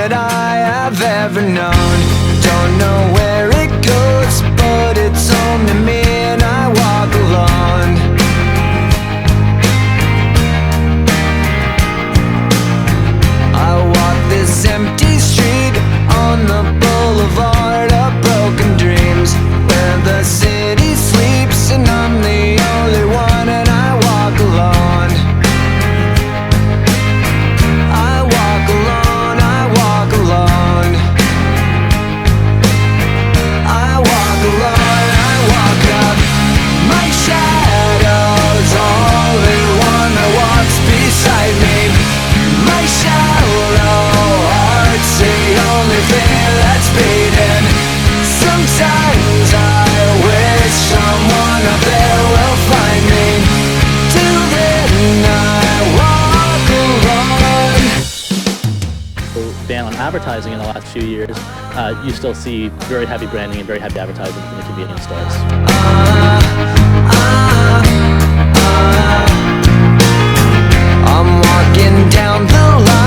that I have ever known. Don't know where it goes, but it's home to me, and I walk alone. I walk this empty street on the boulevard of broken dreams, where the city sleeps and I'm the only one, and I walk alone. I walk alone, I walk alone. I walk alone, I walk up. My shadow's only one that walks beside me. My shallow heart's the only thing that's beating. Sometimes I wish someone up there will find me. Till then I walk alone. Ban on advertising in the last few years, you still see very heavy branding and very heavy advertising from the convenience stores. I'm walking down the line.